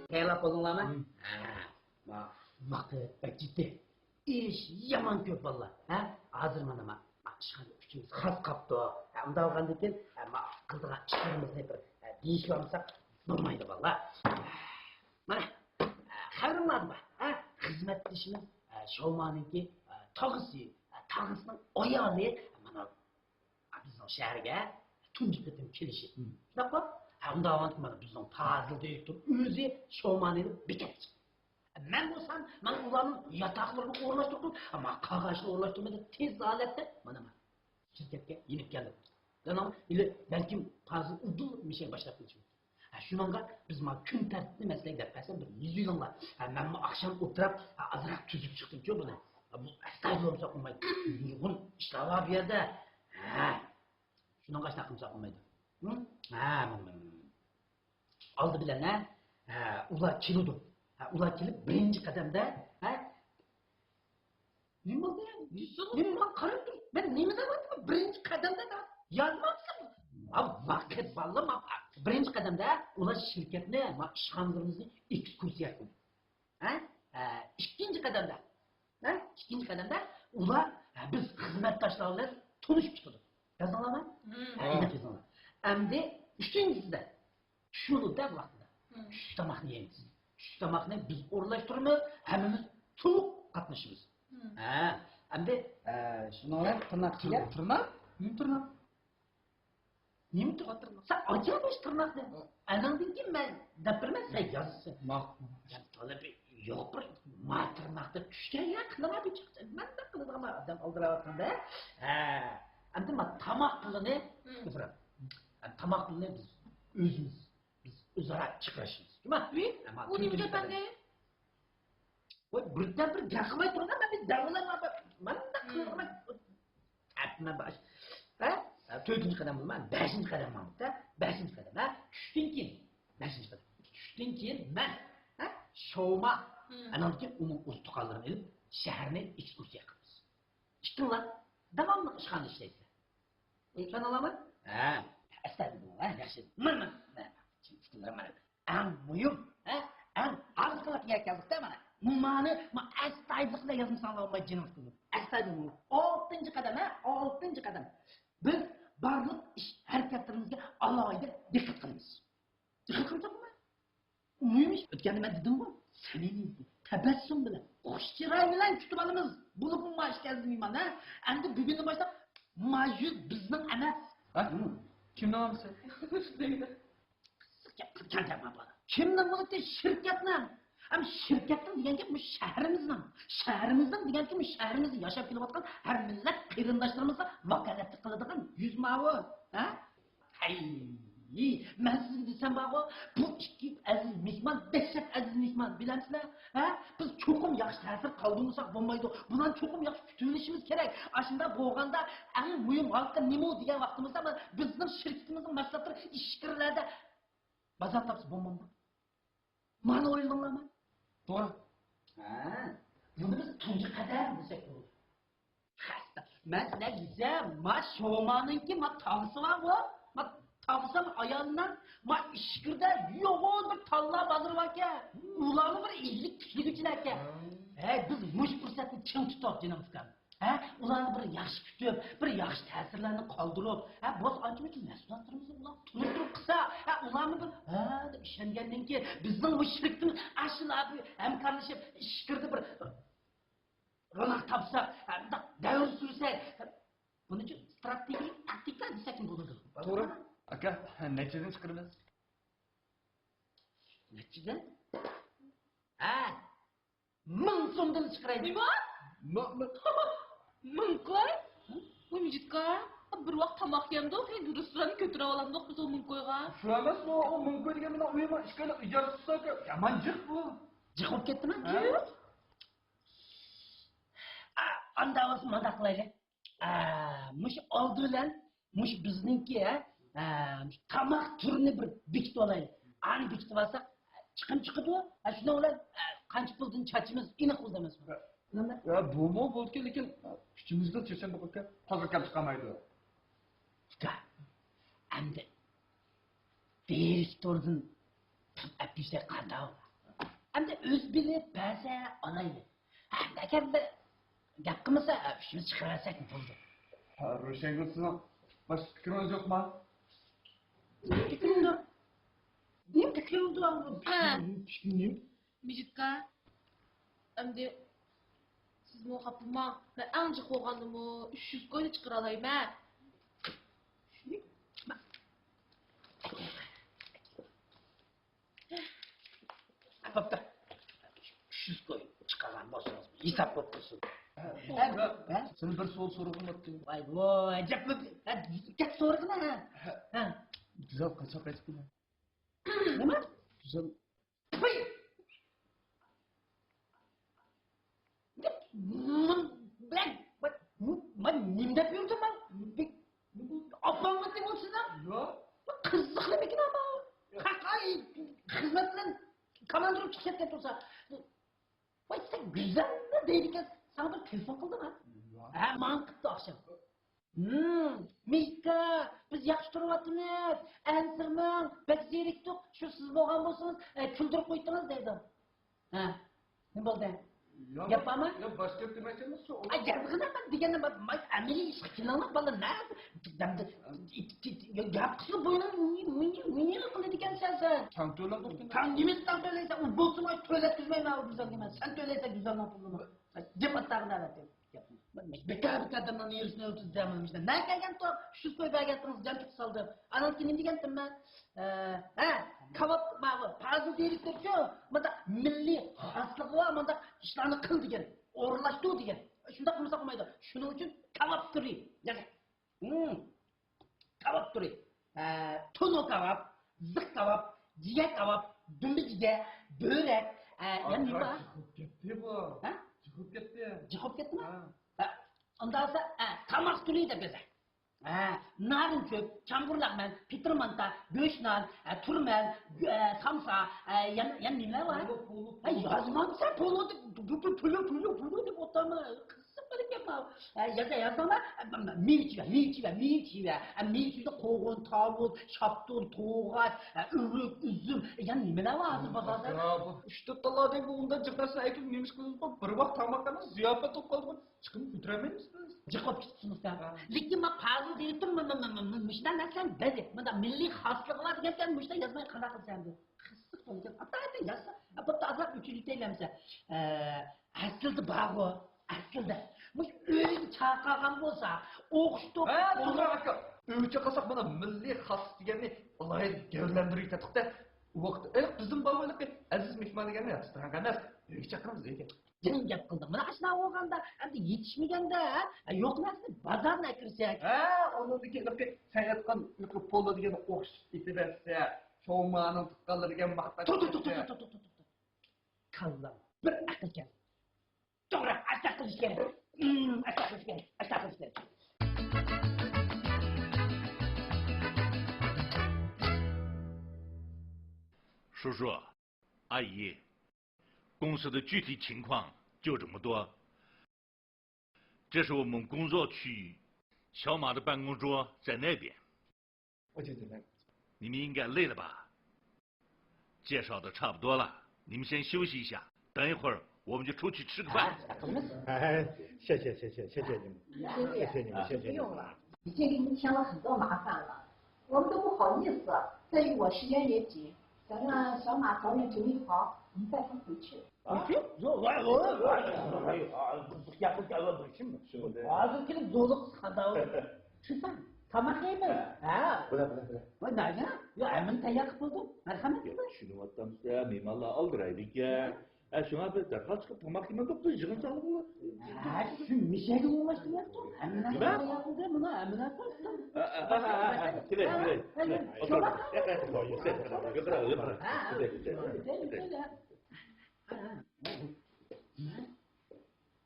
Tayyorlab qo'ydinglarmi? Ha. Vaqt bajiti. İş yaman ko'p bolalar. Ha? Hozir mana ishxon uchimiz xas qapti. Unda olgandan keyin qildigan ishlarimizni bir deyishib olmasak bo'lmaydi bolalar. Mana xabaringlar bor. Ha? Xizmatdishimiz Showman'ningki tog'isining oyog'i mana bizning shaharga tunji qitim kelishi. Shunaqmi? Unda olgandan mana bizning Fazil direktor o'zi Showman'ni bekatdi. Ben olsam, ben ulanın yataklarını uğurlaştırdım ama kağaçlı uğurlaştırmadı tez alette bana şirketke inip geldim. Ama belki fazla udul bir şey başlattım için. Şunanga biz gün tertipli mesleğe gidersen bir 100 yıllar. Ben akşam oturup azırak tüzüp çıktım ki buna. Bu estağfurullah olmasa olmaydı. Yurgun işler var bir yerde. Şunanga işte aklımsa olmaydı. Aldı bile ne? Ula kilodur. Ular kelib birinchi qadamda nima bo'ldi? Men qarab tur. Men nima deyapman? Birinchi qadamda yozmabsiz. Vaqt ballam. Birinchi qadamda ular shirkatni, ishxonamizni ekskursiya qildi. Ikkinchi qadamda, ular biz xizmatdoshlar bilan tanishib chiqdik. Yozinglarmi? Yozinglar. Endi uchinchisida shunda vaqtida tush tomoqni yeymiz. Şu tamakını biz uğurlaştırmıyoruz, hemimiz tuluk katmışız. Hem de şunu olarak tırnak çiğer. Tırnak? Neyim tırnak? Neyim tırnak? Sen acaymış tırnak ne? Anandın ki ben dapırmaz sen yazısın. Yani talebi yok bir tırnakta düşken ya kılına bir çıktı. Ben de kılına ama adam aldıravatkan da. Hem de tamak kılını kıfıram. Tamak kılını biz özümüz. Biz özara çıkışımız. Cuma? Bu neyim efendi? Birden bir yakmay durun ama biz davranma. Ben de kılırma. Atma baş. Dördüncü kadem bulma. Beşinci kadem var. Beşinci kadem. Düştün ki. Beşinci kadem. Düştün ki ben. Şovma. Anam ki onun urtukallarını edip şehrine ekskursiya yapıyoruz. Çıktın lan. Devamlı işkan işleyse. Sen alamın? Estağfurullah. Yaşın. Mırmı. En mühim, en azgınlık yer geldik değil mi? Mummanı, estağfurullah yazmışsanlar olmayı canımız kılın. Estağfurullah. Altıncı kadem. Biz barlık iş hareketlerimizde alayda dikkat kılımız. Dikkat kılacak mı? Mühimmiş. Ötkende ben dedim bu. Senin tebessüm bile. Hoş çırayla kütüp alımız. Bunu bu maaş geldim iman ha. Endi bugün başta maaşı bizden emas. Kimden almışsın? Kimden bo'ladi shirkatdan? Ham shirkatdan degan gap bu shahrimizdan. Shahrimizdan degan gap bu shahrimizda yashab kelayotgan har millat qarindoshlarimizga vakolatlik qiladigan yuzmavi, men sizga desam babo, bu ikki aziz mehmon, dahshat aziz mehmon bilamsizlar? Biz cho'qim yaxshi ta'sir qoldirmasak bo'lmaydi. Bundan cho'qim yaxshi kutilishimiz kerak. Ashunda bo'lganda eng muhim xalqqa nima degan vaqtimizda bizning shirkatimizning mahsulotlari ishkirlarda bazar tapsı bombamda. Mana o'yladinglar mı? To'g'ri. Buni biz tunji qadam desak bo'ladi. Xasta. Men sizlarga desam, Showman'ninki tog'isi var bu. Tog'isam ayoldan ishkirda yo'g'on bir talla bazır var ki. Ularni bir izlik kuchligichilar ekan. Biz mush fursatni ching tutib jinimizga. Ularni bir yaxshi kutib, bir yaxshi ta'sirlarni qoldirib, boz ancha-muncha mas'uliyatlarimizni ular tunishtirib qilsa, ularni bir deb ishongandan keyin bizning bu shirkatimiz ashula bir hamkorlashib ishkirdi bir ro'nak topsa, davr sursak, buni uchun strategik taktika desak bo'ladi. To'g'ri. Aka, nechadan chiqiramiz? Nechadan? 1000 so'mdan chiqaraydi. Nima? Mınkoy? Bu mücitka? Bir vaqt tamoq yemdik, endi restoranni ko'tarib olamdik biz o mınkoyga. Shu emas bu, o mınkoy degan meni uyima ishkala ijarasi tutsa, yomon jiq bu. Jiq bo'lib ketdimi? Yo'q. Anda o'z manda qilaylik. Mush oldi bilan, mush bizningki, tamoq turini bir bekitib olaylik. Ani bekitib olsak, chiqim chiqadi. Shundan ular qancha puldan chachimiz aniq bo'ldi emasmi? Ya bu mu bo'ldi lekin kuchimizda checham bo'lgan hozir kam chiqamaydi. Endi direktordan apisa qanday? Hem de öz bilip bəzi alaylı. Hem de eğer bir gap kılmasa işimiz çıkarırsak mı buldu? Ha, Ruşen Gülsün, başka fikriniz yok mu? Fikrim de. Benim fikrim de var. Ha. Fikrim Müjitkar. Hem de siz mi o kapıma ve ancak oğlanımı 300 koyunu çıkaralayım ha. Bak. 300 koy çıkaran boşunuz. Hesap yapıyorsun. Ben sana bir soru sormadım. Vay vay acaba gel sorguna ha. Ha. Güzel kaçak eski mi? Ne mi? Güzel. Pıy! Ben nimde yapıyordum ben. Ablanmatım o sizden. Ya. Kızlıkla bir gün ama. Ay, hizmetle kamandırıp çıkacak olsa. Vay sen güzel de değilken sana bir telefon kıldım ha. Ha, mantıklı akşam. Mika, biz yaxshi turibotimiz, ansirman, bek zerikdik, shu siz bo'lgan bo'lsangiz, kuldirib qo'ydingiz dedi. Ha, nima bo'ldi? Yapama? Ya başka bir demekimiz yok. Ay, gapgina men deganda men amaliy ish qilinib bola na. Gap qilib bo'yni qiladigan sensan. Sen söyledin ki. Kendimizden söyleyse, o bozuma söyletmeyme o güzel demez. Sen söyleyse güzel napulunu. Cıpatlarına evet. Bekar adamın yerisine otuz demem işte. Ne gelgen to, şu koy bergettiniz, can çok saldı. Anam kimin digendim ben? Kavap bağı, bazı delikler şu. Mada milli haslığı var, mada işlerini kıl digen. Orlaştı o digen. Şunda konuşsak olmaydı. Şunun için kavap duruyor. Yani, kavap duruyor. Tono kavap, zık kavap, ciğer kavap, dümbü ciğer, börek. Yani ne var? Çıkıp gitti bu. Ha? Çıkıp gitti. Çıkıp gitti mi? Ha. Ondan sonra tamak türüyü de bize. Narın çöp, çamburlakmen, pitirmanta, göğüşnan, turmen, samsa, yan neler var? Yazmam sen polo de otama. Kızım böyle yapma. Yazama, milçi de koğun, tavuk, şaptur, toğat, ürük, üzüm. Yan neler var hazır pazarda? Ya bu işte taladan bu ondan çıkarsa ekim neymiş kızım bu bir vakit tamaklarına ziyafet topladı. Çıkın götüremeyiz biz. Çıkıp gitsiniz ya. Lekin ben pazı deyip müşten nasıl dedi. Bunda milli haslıklar degen müşten yazmayı kana kılsam diyor. Kısık olacak. Hatta yazsa. Bu da azap üçüncü eylemse. Aslında bağı. Aslında. Bu öyle çağırgan bolsa, oquştu. To'g'ri aka. O'ycha qilsak mana milliy xas deganni alohida gavlandirib ketdik-da. U vaqt bizim bolalarga aziz mehmon deganni restoran emas, uyga chaqiramiz ekan. Jin gap qildim. Mana ashuna o'g'anda, endi yetishmaganda, yo'q narsa bozorga kirsak. Onlarga sen aytgan uyqu polo deganni o'xshab ketaversa, showmaning tuqqanlar degan maqtad. Tut. Kallam. Bir aql kel. To'g'ri, aql qilish kerak. Aql qilish kerak.叔叔，阿姨，公司的具体情况就这么多。这是我们工作区域，小马的办公桌在那边。我就在那。你们应该累了吧？介绍的差不多了，你们先休息一下，等一会儿我们就出去吃个饭。谢谢你们，不用了，已经给你们添了很多麻烦了，我们都不好意思。再于我时间也紧，想让小马早点整理好，我们带他回去。Ağzı kilip zorluk sıkıntı. Çıksan, tamam değil mi? Vay nerede? Ya emin tayak buldum. Merhamet mi? Tushunayotganimizda mehmonlar oldiraylik ya. Shunga bir darhol chiqib tomoq yemak qilib yig'in solib bo'ladi. Şu mişegi ulaştım yaptım. Emine yapıldı buna, emine yaptım. Kelay.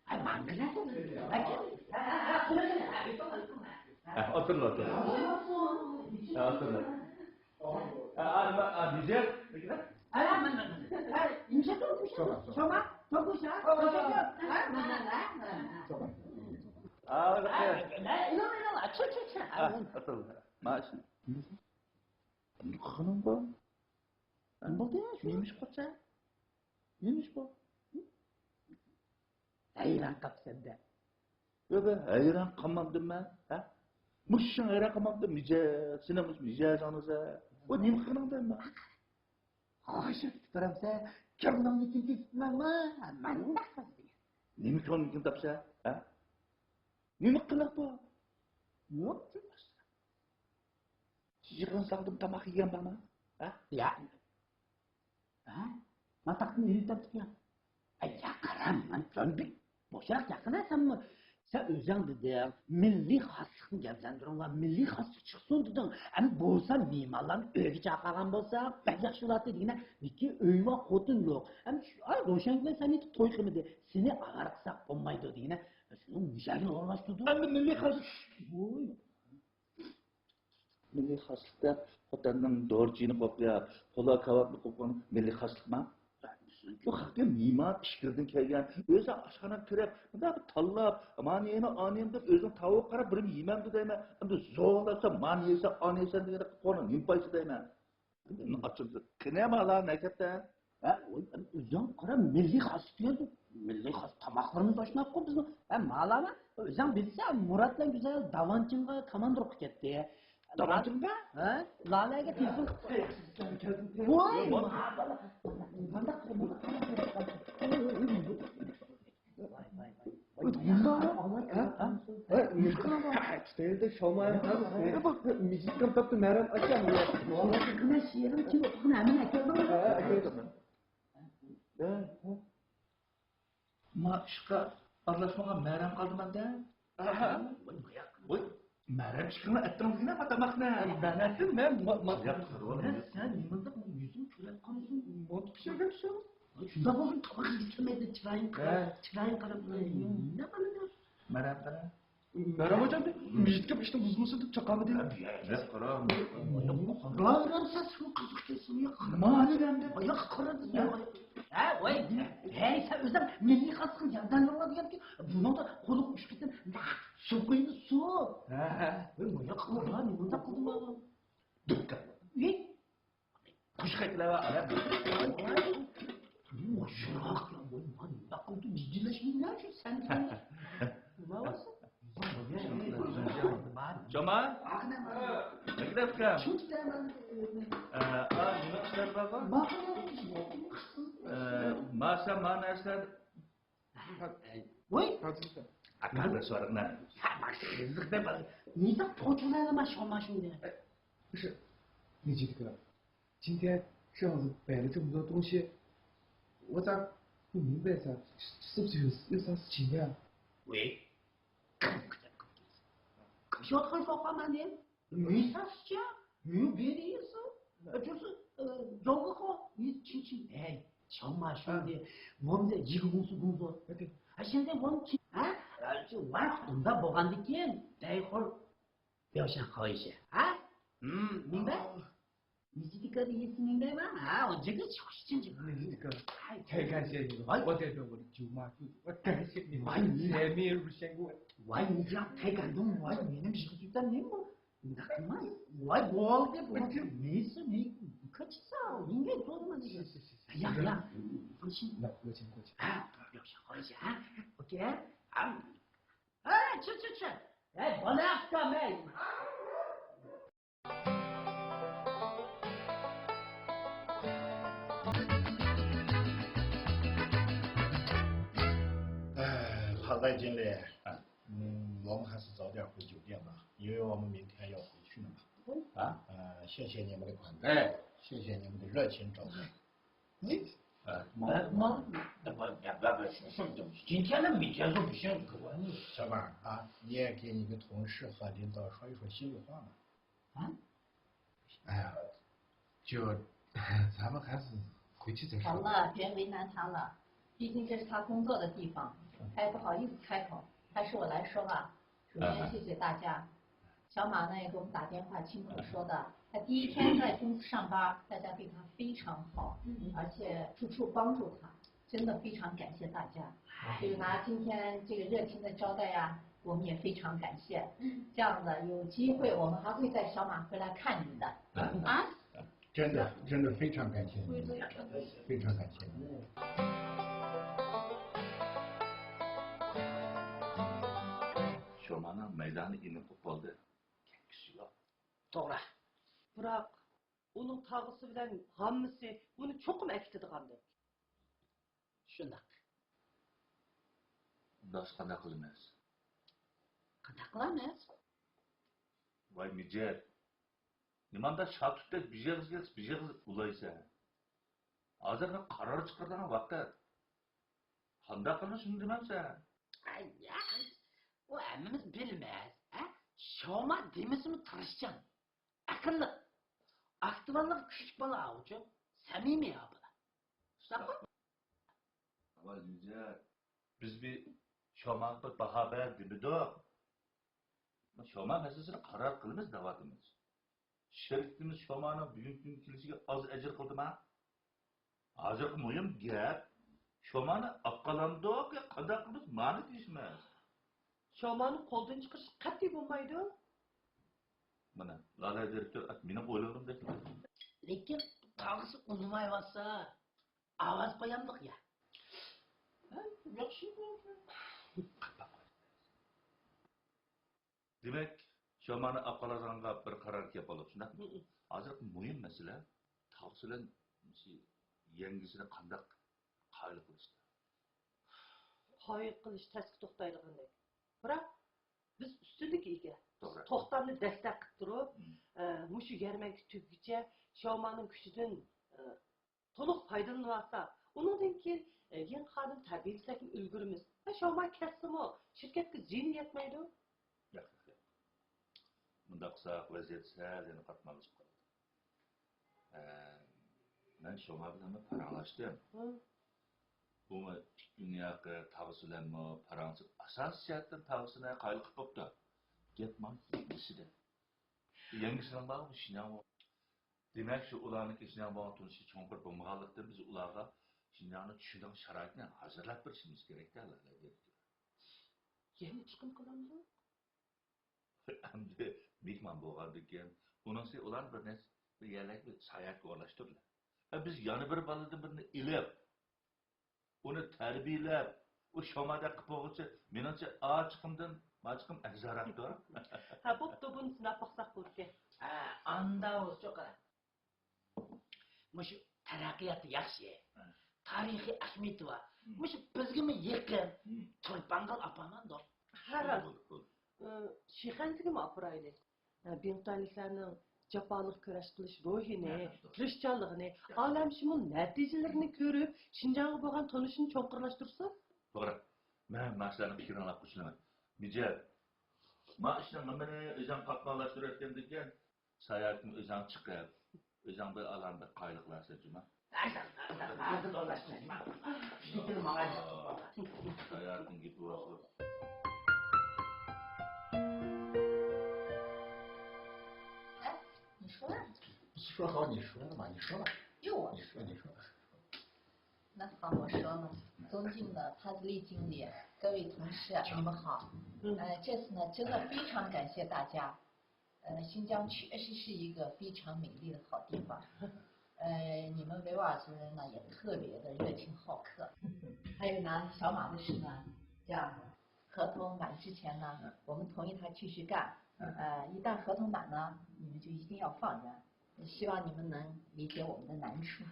Ay mangala. Oturun. Güzel. İmşak olmuş. Şoma, tokuşa, Oturun. Maaş. Hanım bu. Ne oldu ya? Neymiş koça? neymiş bu? Hayran kapsam da. Ve ben hayran kalmadım ben. Ha? Mışın hayran kalmadım. Mice, sinemiş mice canıza. O neyim kınandım ben? Hoşum tuturamsa, kırmızı çünkü tutmam ama, ben bakmaz diye. Neyim ki onun için tapsa? Ha? Neyim kınak bu? Yok ki. Yığın saldım tamak yiyen bana. Ha? Ya. Ha? Matakın yeri taptık ya. Ay yakaram lan döndük. Boşarak yakınaysan mı? Sen özen dedin, milli haslıkını gevzendirin lan, milli haslık çıksın dedin. Hem bolsa mimarların öyle çakaran bolsa, ben yakşılat dediğine, iki öyme kotun yok. Hem şu ay Roşen'le sen hiç toy kımıdı, seni ağırksak olmaydı dediğine, senin güzelliğini olmuşturdu. Ben de milli haslık. Oy. Milli haslıkta otanın doğrucunu kopya, kola kavatlı kopyanı milli haslık mı? Yok hakkı mimar işkirden kelgen, özü aşkana kirep, da bir tallap, maniyene aniyem dep özün tavuq qarab birim yemem de deyme, endi zoğlasa maniyese aniyese degene konu nimpaysı deyme. Açıldı. Kınema la nekette. Ha, özden kara milli has diyordu. Milli has tamaklarımız başına koy bizim. Ben malama, özden bilse Murat'la güzel Davancınga kamandırıp gitti. Davancınga? Ha? Lale'ye telefon. Vay! Bana İşte şalmaya müzikten taptı Meryem açacağım ya. Vallahi kına şiirim ki okuna hemen ekledim. Ma şıka arlaşmağa Meryem kaldı bende. Oy, Meryem şıkını ettim yine matamakna. Ben ettim ben. Sen limanda bu yüzün çörek kanısın. Mont bir şey görüyorsun. Şunda bozun tabak getirmedi çılayın karabına. Ne bana ne? Meryem bana. Meryem hocam müzikte işte buzmusun çakamı değil. Ne karam? Lan sen su kızık kesin ya. Maniden de. Ayak karadı ya. Ha vay. Hey sen özlem milli kaskın yandan yolladı yani ki. Bunu da koluk uçtuktan. Su koyunu su. Ayak karadı limanda kıldım ama. Dukka. Ne? Kuş kaykıla var. Boşak ya boy man bakıldı ciddileşmeyin ne yapıyorsun sen? Ne varsa? Coma? Ne kadar kram? Çok demem. Ne kadar baba? Masa mana esler? Oy. Akıl suarana. Ya bak hızlık ne bak. Niye toçularına şoma şimdi? 不是，你记得，今天这样子摆了这么多东西，我咋不明白噻？是不是有啥事情呀？喂。小偷说话嘛呢？没啥事情，没有别的意思，就是找个好，你亲亲哎，小马兄弟，我们在一个公司工作，对，现在我们亲就玩懂得不干的见，待会儿表现好一些啊，明白？你这个意思明白吗？啊，我这个就是这个。那个，太感谢你了，我代表我的舅妈舅，我感谢你们，前面入选过。我你这样太感动我，你能是就在内部，你干嘛？我的不没事没客气噻，应该做的嘛这个。哎呀呀，你放心，那过去过去。啊，表现好一些啊，OK 啊，哎，吃，哎，我来干麦。好在经理，我们还是早点回酒店吧，因为我们明天要回去了嘛。谢谢你们的款待，谢谢你们的热情招待。今天的明天说不行，小马啊，你也给你的同事和领导说一说心里话嘛。哎呀，就咱们还是回去再说。好了，别为难他了，毕竟这是他工作的地方，他也不好意思开口，还是我来说吧。首先谢谢大家，小马呢也给我们打电话亲口说的，他第一天在公司上班，大家对他非常好，而且处处帮助他，真的非常感谢大家。所以拿今天这个热情的招待呀，我们也非常感谢。这样的有机会我们还会带小马回来看您的。真的非常感谢你们，非常感谢你们。Şomanın meydanı inip oldu. Kekişiyor. To'g'ri. Biroq uning tog'isi bilan hammasi uni cho'qim akitidigandek. Shundoq. Boshqa qanday qilamiz? Qanday qilamiz? Voy mijat. Nimanda shatutdek bijig'iz ulaysa. Hozir qaror chiqargan vaqtda qanday qilish demaysan? Ayya. O hammamiz bilmez. Şoma demisimi tirishchan. Aqlli. Aktivallik küçük bola uchun samimiy bola. Shunaqa? Voy mijat. Biz bir Şomanga baho berdik. Şoman masalasini qaror qilamiz davatimiz. Şirkimiz Şomanning bugungi kun kelishiga oz ajr qildimi? Hozir muhim gap Şomanni aqalandoq qanday qilib ma'ni deyishmiz. Şomanni qo'ldan chiqarish qat'iy bo'lmaydi. Mana Lala direktor mening o'ylarimdek. Lekin tog'isi unmayotsa ovoz qo'yamdiq ya. Yaxshi bo'ldi. Demak, Şomanni aqalaganga bir qaror kelib olib, shundaqmi? Hozir muhim masala tog'isidan yangisini qanday qoyil qilishdi. Qoyil qilish tasdiq to'xtaydigandek. Biroq biz ustunlik ega. To'g'ri. To'xtamni dastlab qilib turib, mushu yarmarka tugigacha Shomanning kuchidan to'liq foydalanib olsak, undan keyin yangi xodim tarbiyalasak ulgurimiz. Shoman kasimi shirkatga ziyon yetmaydi. Yo'q. Bunda qilsak vaziyat sal yana qatnalishib qoladi. Men Shoman bilan paranglashdim. Bu dünyada tavsiyelenme paransı asas şarttan tavsiyene kaylık koptu. Gitmem ikisi de. Yangisinin bağı bu Şinyan. Demek şu ulanın ki Şinyan bağı tunuşu çoğunkur bulmağalıkta biz ulağa Şinyan'ı düşündüğün şarayetine hazırlap bir şeyimiz gerek derler. Yeni çıkım kılamız mı? Hem de mihman boğaldıyken bunun şey ulan bir nes bir yerler bir sayat uğraştırırlar. Biz yanı bir balıdın birini ilip onu terbiyelep, o şomada kıpağıcı, menimce ağa çıkımdan, mağa çıkım egzaraktı. Ha, bu bunu sınap baksak bo'ldi. Anda o çok ara. Muşu terakkiyatı yaxshi. Tarihi ahmiyeti var. Muşu bizga mi yaqin, To'ypangal apamandir. Haral. Şihansiga mi apurayli? Bintayliklarning jafoliq kurash qilish ruhini, tirishchanligini, olamshumul natijalarini ko'rib, Shinjongga bo'lgan tanishini cho'nqirlashtirsa? To'g'ri. Men mashlarning fikrini olib qo'shilaman. Mijat. Mashlarni nimani o'zim qatnashtirayotgan ekan, sayohatni o'zim chiqib, o'zim bir alanda qayliqlarsa juma. Hazır olasın. Sayohatning gipi bo'lsa. 你说啊？说好你说的嘛，你说吧。又我你说你说。那好，我说了，尊敬的帕斯利经理，各位同事，你们好。这次呢，真的非常感谢大家。新疆确实是一个非常美丽的好地方。你们维吾尔族人呢也特别的热情好客。还有呢，小马的事呢，这样合同满之前呢，我们同意他继续干。一旦合同满呢，你们就一定要放人。希望你们能理解我们的难处。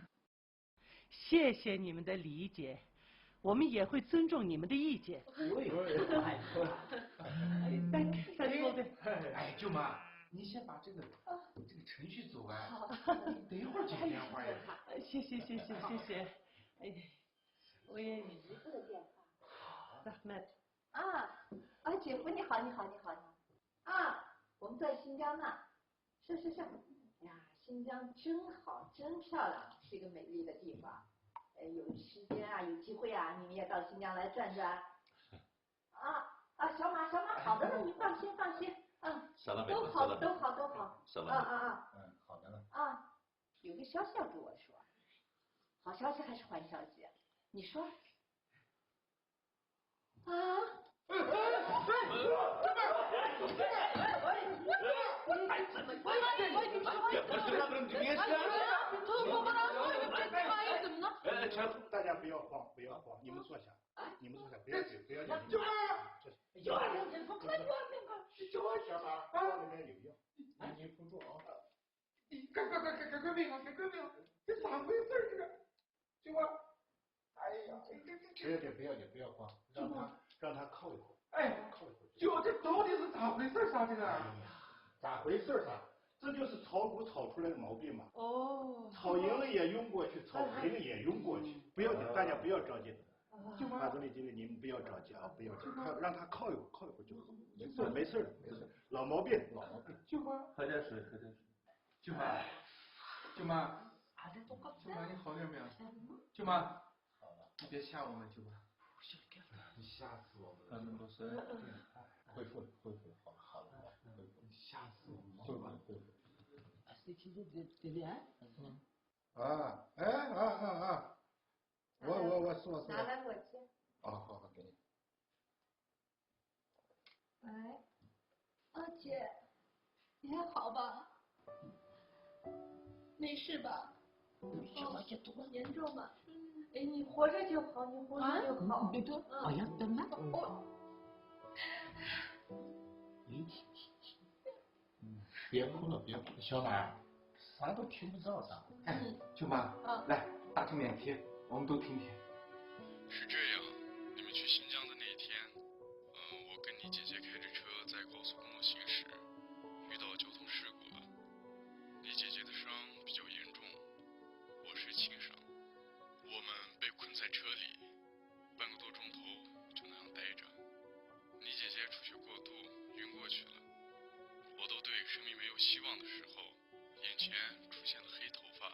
谢谢你们的理解，我们也会尊重你们的意见。哎，舅妈，你先把这个程序走完，等一会儿接电话呀。谢谢。哎，我也Rahmet。姐夫你好。啊，我们在新疆呢。是。哎呀，新疆真好，真漂亮，是一个美丽的地方。有时间啊，有机会啊，你们也到新疆来转转。小马，好的了，你放心。都好。好的了。有个消息要跟我说，好消息还是坏消息？你说。大家不要慌，不要慌，你们坐下，你们坐下，不要紧，不要紧。坐下。小马，包里面有药，你扶住啊。赶快病啊！这咋回事这个？舅妈，哎呀，不要紧，不要慌，让他靠一会儿。哎，靠一会儿。舅，这到底是咋回事啥这个？哎呀，咋回事啥？这就是炒股炒出来的毛病嘛。哦。炒赢了也用过去，炒赔了也用过去，不要紧，大家不要着急。马总理经理，你们不要着急啊，不要着急，让他靠一会儿就好。没事，老毛病。舅妈，喝点水。舅妈，舅妈，你好点没有？舅妈，你别吓我们，舅妈。你吓死我们了。那么多事。恢复了，好了，恢复了。吓死我们了。舅妈，恢复。我拿来我接。好，给你。喂，二姐，你还好吧？没事吧？严重吗？哎，你活着就好，你活着就好。别动，哎呀，等等。别哭了，小马，啥都听不着的。哎，舅妈，来打个免提，我们都听听。是这样，你们去新疆的那一天，我跟你姐姐开着车在高速公路行驶，遇到交通事故了。你姐姐的伤比较严重，我是轻伤。我们被困在车里，半个多钟头就那样待着。你姐姐出血过度，晕过去了。我都对生命没有希望的时候，眼前出现了黑头发、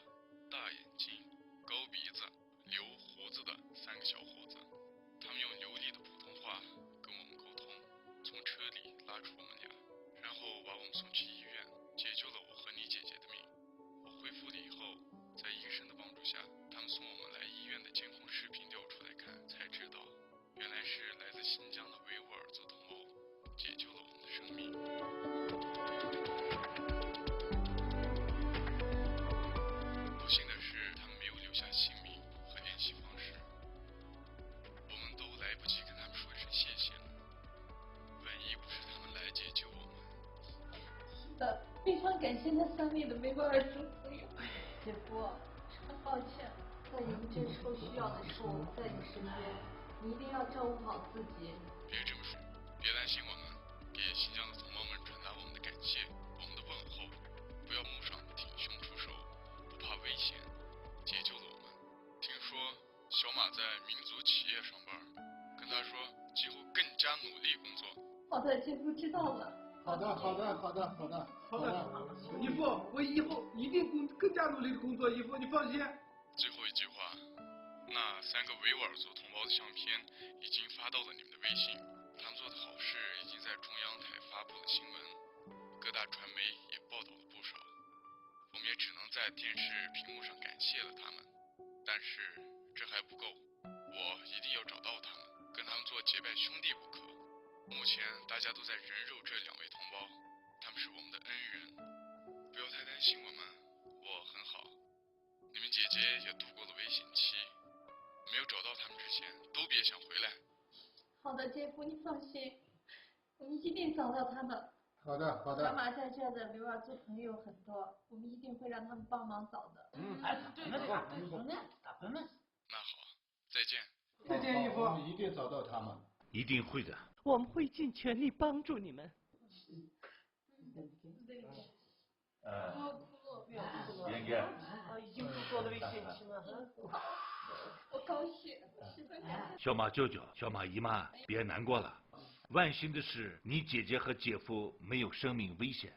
大眼睛、高鼻子、留胡子的3个小伙子，他们用流利的普通话跟我们沟通，从车里拉出我们俩，然后把我们送去医院，解救了我和你姐姐的命。我恢复了以后，在医生的帮助下，他们送我们来医院的监控视频调出来看，才知道原来是来自新疆的维吾尔族同胞解救了我们的生命。不幸的是，他们没有留下姓名和联系方式，我们都来不及跟他们说一声谢谢了。万一不是他们来解救我们，是的，非常感谢那3位的维吾尔族朋友。姐夫，很抱歉，在你们最受需要的时候，我们在你身边，你一定要照顾好自己。别这么说，别担心我们，给新疆的同胞们传达我们的感谢，我们的问候，不要慕上挺胸出手，不怕危险，解救了我们。听说小马在民族企业上班，跟他说今后更加努力工作。好的，姐夫知道了。好的，姨父，我以后一定更加努力的工作，姨父你放心。最后一句话，那3个维吾尔族同胞的相片已经发到了你们的微信，他们做的好事已经在中央台发布了新闻，各大传媒也报道了不少。我们也只能在电视屏幕上感谢了他们，但是这还不够，我一定要找到他们，跟他们做结拜兄弟不可。目前大家都在人肉这2位同胞，他们是我们的恩人，不要太担心我们，我很好。你们姐姐也度过了危险期，没有找到他们之前，都别想回来。好的，姐夫，你放心，我们一定找到他们。好的。小马在这的维吾尔族朋友很多，我们一定会让他们帮忙找的。那好，再见。再见，姨父。我们一定找到他们。一定会的。我们会尽全力帮助你们。严哥，已经度过了危险期了。我高兴，十分感谢。小马舅舅、小马姨妈，别难过了。万幸的是，你姐姐和姐夫没有生命危险。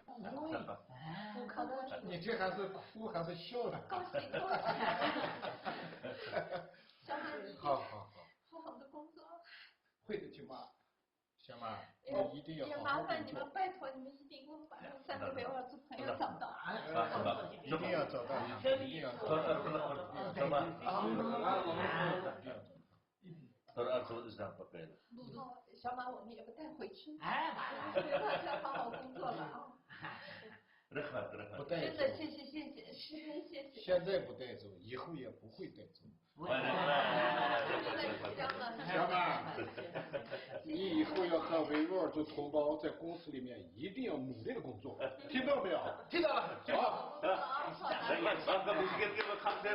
你这还是哭还是笑呢？高兴。小马，你好好的工作。会的，舅妈。小马，你一定要好好麻烦你们，拜托你们一定给我把那3个维吾尔族朋友找到。一定要找到，一定要找到。小马，我们也不带回去。大家好好工作了啊。不带走。谢谢。现在不带走，以后也不会带走。小马，你以后要和维吾尔族同胞在公司里面一定要努力的工作，听到没有？听到了，好。来，给我看这。